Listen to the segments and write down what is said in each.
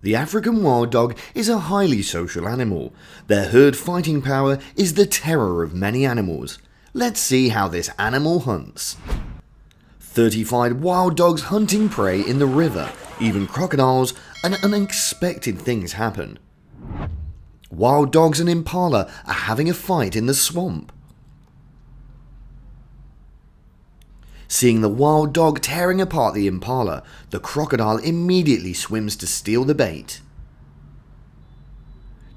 The African wild dog is a highly social animal. Their herd fighting power is the terror of many animals. Let's see how this animal hunts. 35 wild dogs hunting prey in the river, even crocodiles, and unexpected things happen. Wild dogs and impala are having a fight in the swamp. Seeing the wild dog tearing apart the impala, the crocodile immediately swims to steal the bait.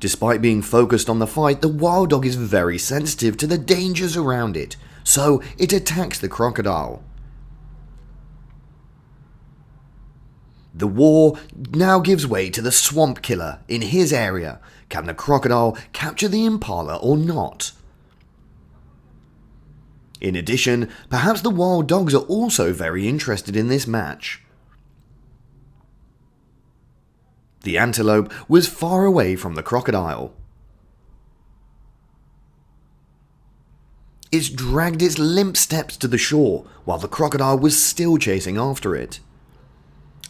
Despite being focused on the fight, the wild dog is very sensitive to the dangers around it, so it attacks the crocodile. The war now gives way to the swamp killer in his area. Can the crocodile capture the impala or not? In addition, perhaps the wild dogs are also very interested in this match. The antelope was far away from the crocodile. It dragged its limp steps to the shore while the crocodile was still chasing after it.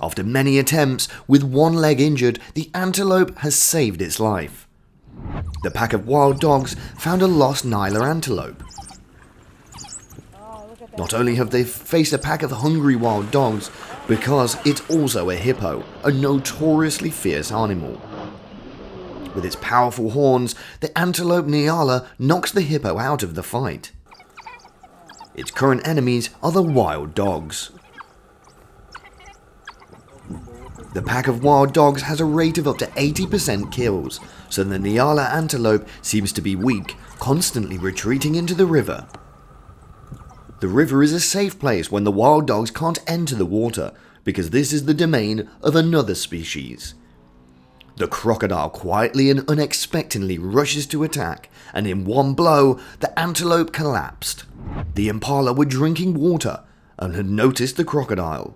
After many attempts, with one leg injured, the antelope has saved its life. The pack of wild dogs found a lost Nyla antelope. Not only have they faced a pack of hungry wild dogs, because it's also a hippo, a notoriously fierce animal. With its powerful horns, the antelope Nyala knocks the hippo out of the fight. Its current enemies are the wild dogs. The pack of wild dogs has a rate of up to 80% kills, so the Nyala antelope seems to be weak, constantly retreating into the river. The river is a safe place when the wild dogs can't enter the water, because this is the domain of another species. The crocodile quietly and unexpectedly rushes to attack, and in one blow, the antelope collapsed. The impala were drinking water and had noticed the crocodile.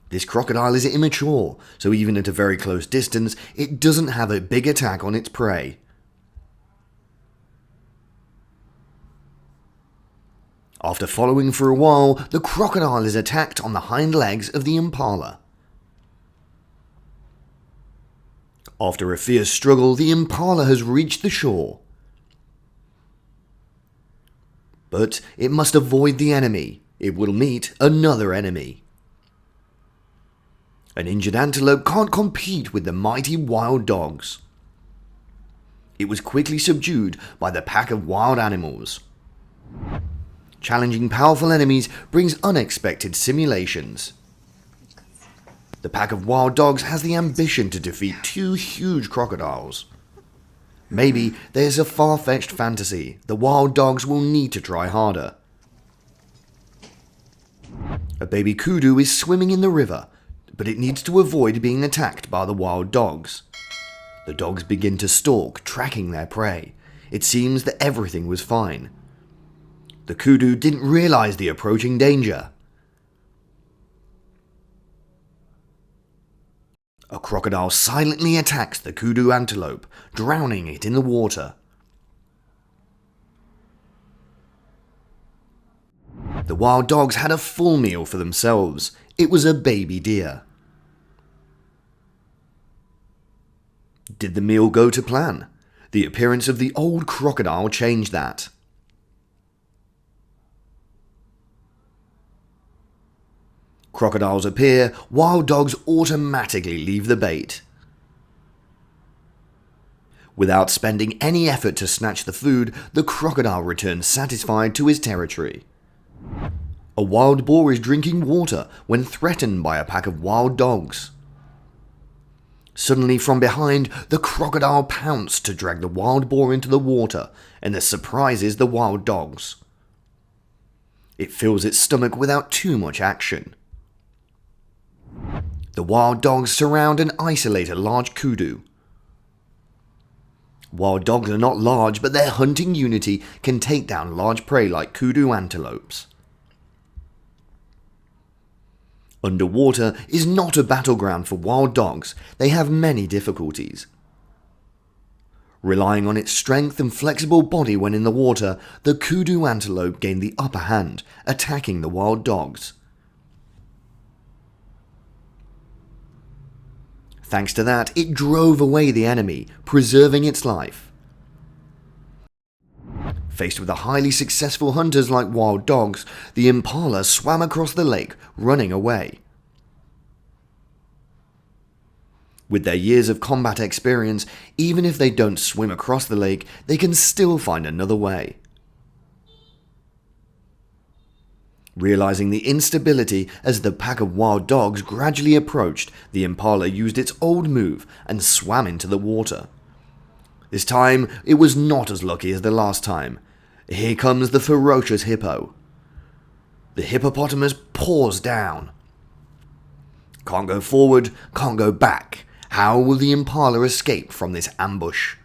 This crocodile is immature, so even at a very close distance, it doesn't have a big attack on its prey. After following for a while, the crocodile is attacked on the hind legs of the impala. After a fierce struggle, the impala has reached the shore. But it must avoid the enemy. It will meet another enemy. An injured antelope can't compete with the mighty wild dogs. It was quickly subdued by the pack of wild animals. Challenging powerful enemies brings unexpected simulations. The pack of wild dogs has the ambition to defeat 2 huge crocodiles. Maybe there's a far-fetched fantasy. The wild dogs will need to try harder. A baby kudu is swimming in the river, but it needs to avoid being attacked by the wild dogs. The dogs begin to stalk, tracking their prey. It seems that everything was fine. The kudu didn't realize the approaching danger. A crocodile silently attacks the kudu antelope, drowning it in the water. The wild dogs had a full meal for themselves. It was a baby deer. Did the meal go to plan? The appearance of the old crocodile changed that. Crocodiles appear, wild dogs automatically leave the bait. Without spending any effort to snatch the food, the crocodile returns satisfied to his territory. A wild boar is drinking water when threatened by a pack of wild dogs. Suddenly from behind, the crocodile pounced to drag the wild boar into the water, and this surprises the wild dogs. It fills its stomach without too much action. The wild dogs surround and isolate a large kudu. Wild dogs are not large, but their hunting unity can take down large prey like kudu antelopes. Underwater is not a battleground for wild dogs. They have many difficulties. Relying on its strength and flexible body when in the water, the kudu antelope gained the upper hand, attacking the wild dogs. Thanks to that, it drove away the enemy, preserving its life. Faced with the highly successful hunters like wild dogs, the impala swam across the lake, running away. With their years of combat experience, even if they don't swim across the lake, they can still find another way. Realizing the instability as the pack of wild dogs gradually approached, the impala used its old move and swam into the water. This time, it was not as lucky as the last time. Here comes the ferocious hippo. The hippopotamus paws down. Can't go forward, can't go back. How will the impala escape from this ambush?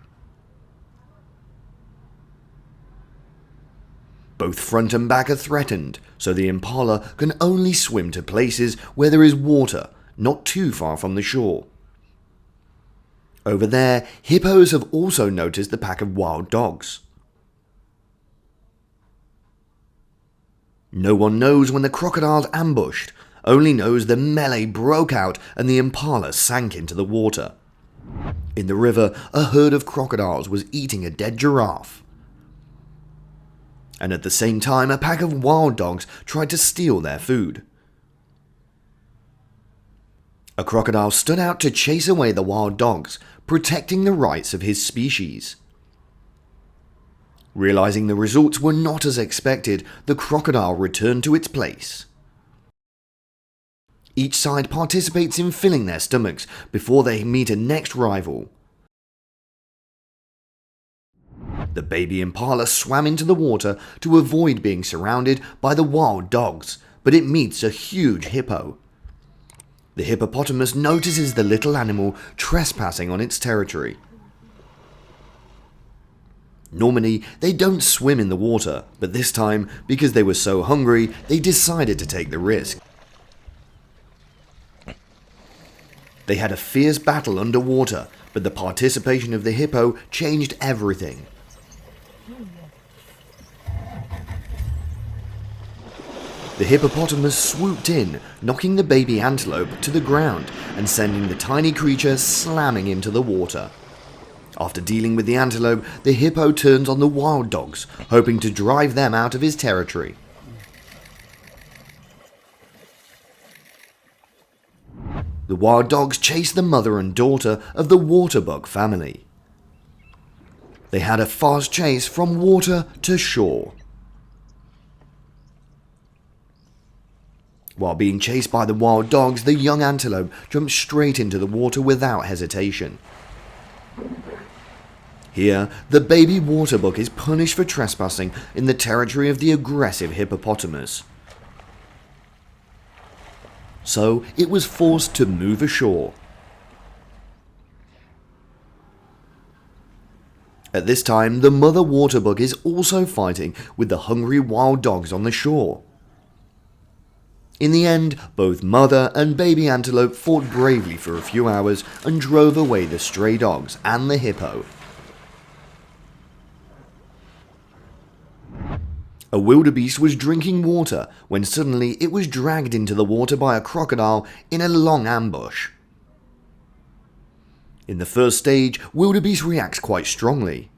Both front and back are threatened, so the impala can only swim to places where there is water, not too far from the shore. Over there, hippos have also noticed the pack of wild dogs. No one knows when the crocodiles ambushed, only knows the melee broke out and the impala sank into the water. In the river, a herd of crocodiles was eating a dead giraffe. And at the same time, a pack of wild dogs tried to steal their food. A crocodile stood out to chase away the wild dogs, protecting the rights of his species. Realizing the results were not as expected, the crocodile returned to its place. Each side participates in filling their stomachs before they meet a next rival. The baby impala swam into the water to avoid being surrounded by the wild dogs, but it meets a huge hippo. The hippopotamus notices the little animal trespassing on its territory. Normally, they don't swim in the water, but this time, because they were so hungry, they decided to take the risk. They had a fierce battle underwater, but the participation of the hippo changed everything. The hippopotamus swooped in, knocking the baby antelope to the ground and sending the tiny creature slamming into the water. After dealing with the antelope, the hippo turns on the wild dogs, hoping to drive them out of his territory. The wild dogs chased the mother and daughter of the waterbug family. They had a fast chase from water to shore. While being chased by the wild dogs, the young antelope jumped straight into the water without hesitation. Here, the baby waterbuck is punished for trespassing in the territory of the aggressive hippopotamus. So, it was forced to move ashore. At this time, the mother waterbuck is also fighting with the hungry wild dogs on the shore. In the end, both mother and baby antelope fought bravely for a few hours and drove away the stray dogs and the hippo. A wildebeest was drinking water when suddenly it was dragged into the water by a crocodile in a long ambush. In the first stage, wildebeest reacts quite strongly.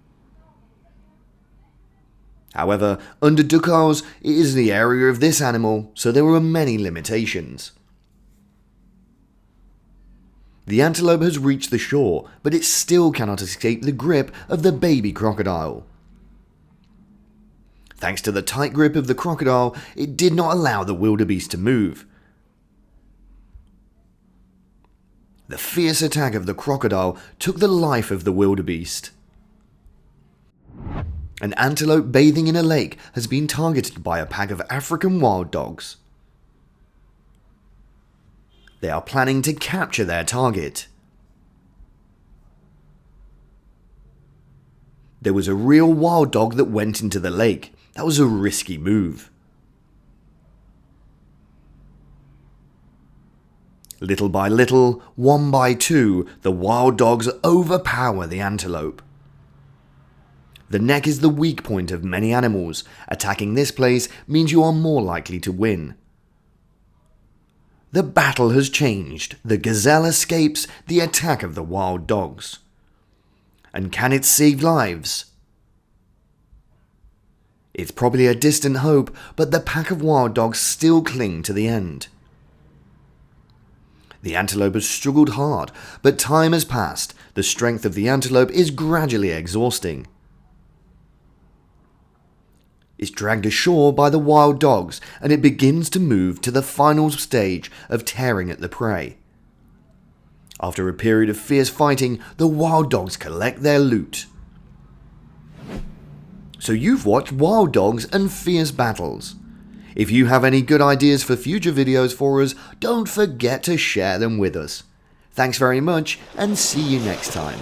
However, under Ducals, it is the area of this animal, so there were many limitations. The antelope has reached the shore, but it still cannot escape the grip of the baby crocodile. Thanks to the tight grip of the crocodile, it did not allow the wildebeest to move. The fierce attack of the crocodile took the life of the wildebeest. An antelope bathing in a lake has been targeted by a pack of African wild dogs. They are planning to capture their target. There was a real wild dog that went into the lake. That was a risky move. Little by little, one by two, the wild dogs overpower the antelope. The neck is the weak point of many animals. Attacking this place means you are more likely to win. The battle has changed. The gazelle escapes the attack of the wild dogs. And can it save lives? It's probably a distant hope, but the pack of wild dogs still cling to the end. The antelope has struggled hard, but time has passed. The strength of the antelope is gradually exhausting. It's dragged ashore by the wild dogs, and it begins to move to the final stage of tearing at the prey. After a period of fierce fighting, the wild dogs collect their loot. So you've watched wild dogs and fierce battles. If you have any good ideas for future videos for us, don't forget to share them with us. Thanks very much, and see you next time.